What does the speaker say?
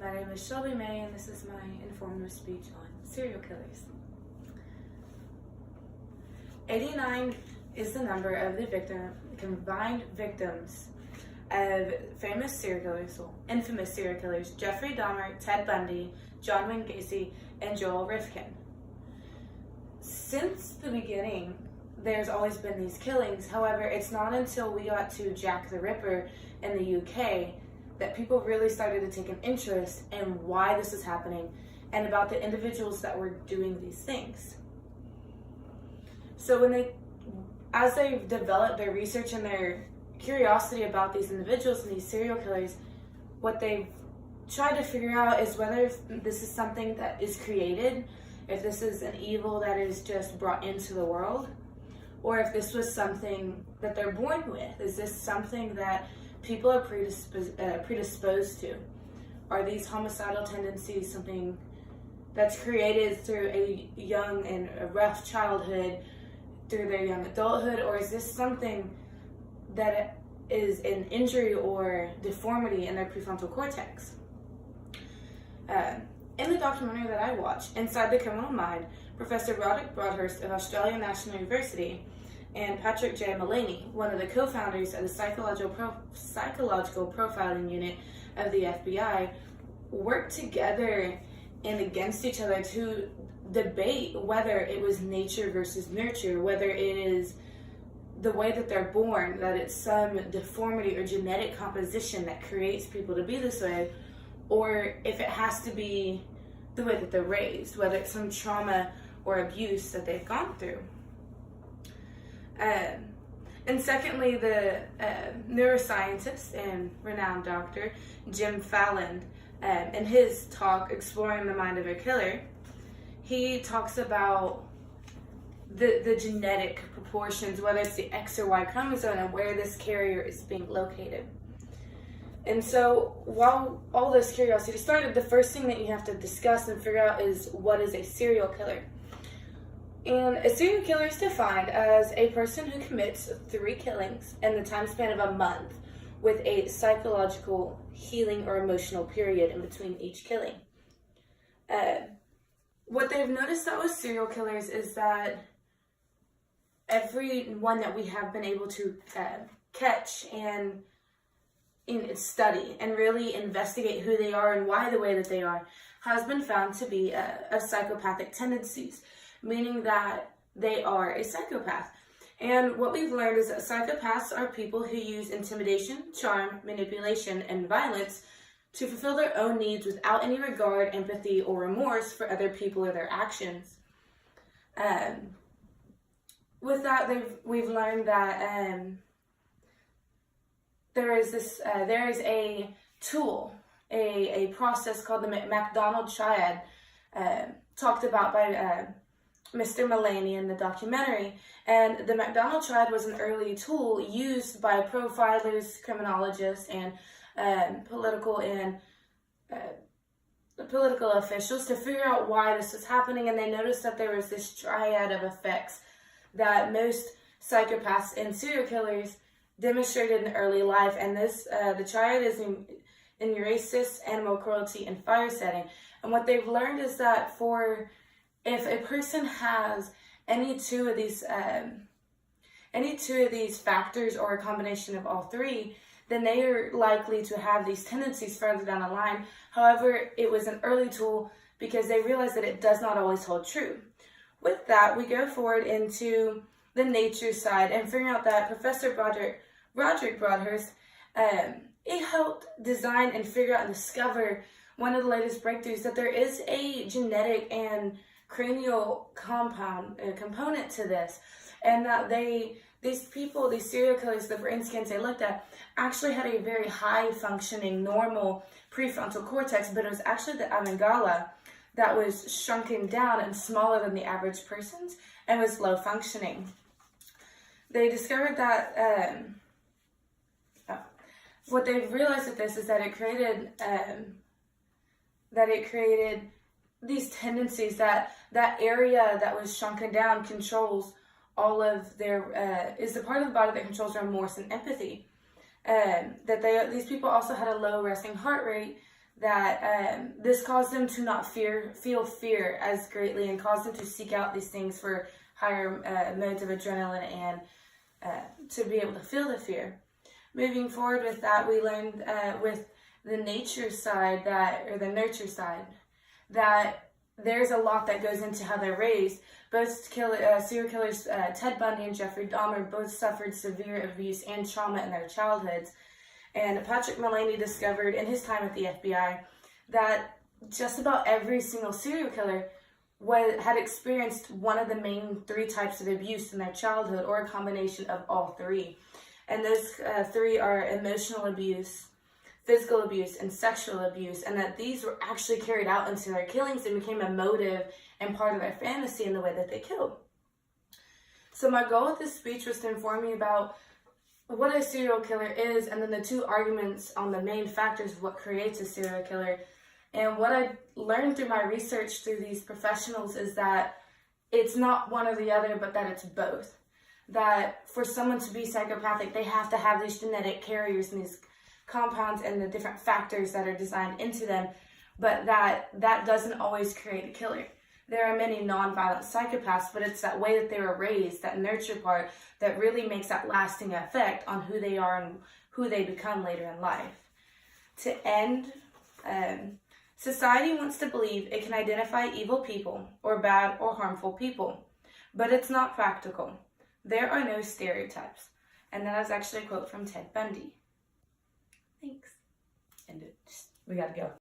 My name is Shelby May, and this is my informative speech on serial killers. 89 is the number of the combined victims of infamous serial killers, Jeffrey Dahmer, Ted Bundy, John Wayne Gacy, and Joel Rifkin. Since the beginning, there's always been these killings. However, it's not until we got to Jack the Ripper in the UK that people really started to take an interest in why this is happening and about the individuals that were doing these things. So as they've developed their research and their curiosity about these individuals and these serial killers, what they've tried to figure out is whether this is something that is created, if this is an evil that is just brought into the world, or if this was something that they're born with. Is this something that people are predisposed to? Are these homicidal tendencies something that's created through a young and a rough childhood, through their young adulthood, or is this something that is an injury or deformity in their prefrontal cortex? In the documentary that I watched, Inside the Criminal Mind, Professor Roderick Broadhurst of Australian National University and Patrick J. Mullaney, one of the co-founders of the Psychological Profiling Unit of the FBI, worked together and against each other to debate whether it was nature versus nurture, whether it is the way that they're born, that it's some deformity or genetic composition that creates people to be this way, or if it has to be the way that they're raised, whether it's some trauma or abuse that they've gone through. And secondly, the neuroscientist and renowned doctor Jim Fallon, in his talk, Exploring the Mind of a Killer, he talks about the genetic proportions, whether it's the X or Y chromosome, and where this carrier is being located. And so while all this curiosity started, the first thing that you have to discuss and figure out is, what is a serial killer? And a serial killer is defined as a person who commits 3 killings in the time span of a month, with a psychological, healing, or emotional period in between each killing. What they've noticed out with serial killers is that every one that we have been able to catch and study and really investigate who they are and why the way that they are has been found to be of psychopathic tendencies, meaning that they are a psychopath. And what we've learned is that psychopaths are people who use intimidation, charm, manipulation, and violence to fulfill their own needs without any regard, empathy, or remorse for other people or their actions. With that, we've learned that there is a tool, a process called the McDonald Triad, talked about by Mr. Mullaney in the documentary. And the McDonald Triad was an early tool used by profilers, criminologists, and political officials to figure out why this was happening. And they noticed that there was this triad of effects that most psychopaths and serial killers demonstrated in early life. And this the triad is in neurosis, animal cruelty, and fire setting. And what they've learned is that if a person has any two of these factors, or a combination of all 3, then they are likely to have these tendencies further down the line. However, it was an early tool because they realized that it does not always hold true. With that, we go forward into the nature side and figuring out that Professor Roderick Broadhurst, he helped design and figure out and discover one of the latest breakthroughs, that there is a genetic and cranial component to this, and that these serial killers, the brain scans they looked at, actually had a very high functioning normal prefrontal cortex, but it was actually the amygdala that was shrunken down and smaller than the average person's and was low functioning. They discovered that what they've realized with this is that it created these tendencies, that area that was shrunken down controls all of their, is the part of the body that controls remorse and empathy. That these people also had a low resting heart rate that this caused them to not feel fear as greatly, and caused them to seek out these things for higher modes of adrenaline and to be able to feel the fear. Moving forward with that, we learned with the nature side or the nurture side, that there's a lot that goes into how they're raised. Both serial killers, Ted Bundy and Jeffrey Dahmer, both suffered severe abuse and trauma in their childhoods. And Patrick Mullaney discovered in his time at the FBI that just about every single serial killer had experienced one of the main 3 types of abuse in their childhood, or a combination of all 3. And those 3 are emotional abuse, physical abuse, and sexual abuse, and that these were actually carried out into their killings and became a motive and part of their fantasy in the way that they killed. So my goal with this speech was to inform you about what a serial killer is, and then the 2 arguments on the main factors of what creates a serial killer. And what I learned through my research through these professionals is that it's not one or the other, but that it's both. That for someone to be psychopathic, they have to have these genetic carriers and these compounds and the different factors that are designed into them, but that doesn't always create a killer. There are many non-violent psychopaths, but it's that way that they were raised, that nurture part, that really makes that lasting effect on who they are and who they become later in life. To end, society wants to believe it can identify evil people or bad or harmful people, but it's not practical. There are no stereotypes. And that is actually a quote from Ted Bundy. Thanks. And we gotta go.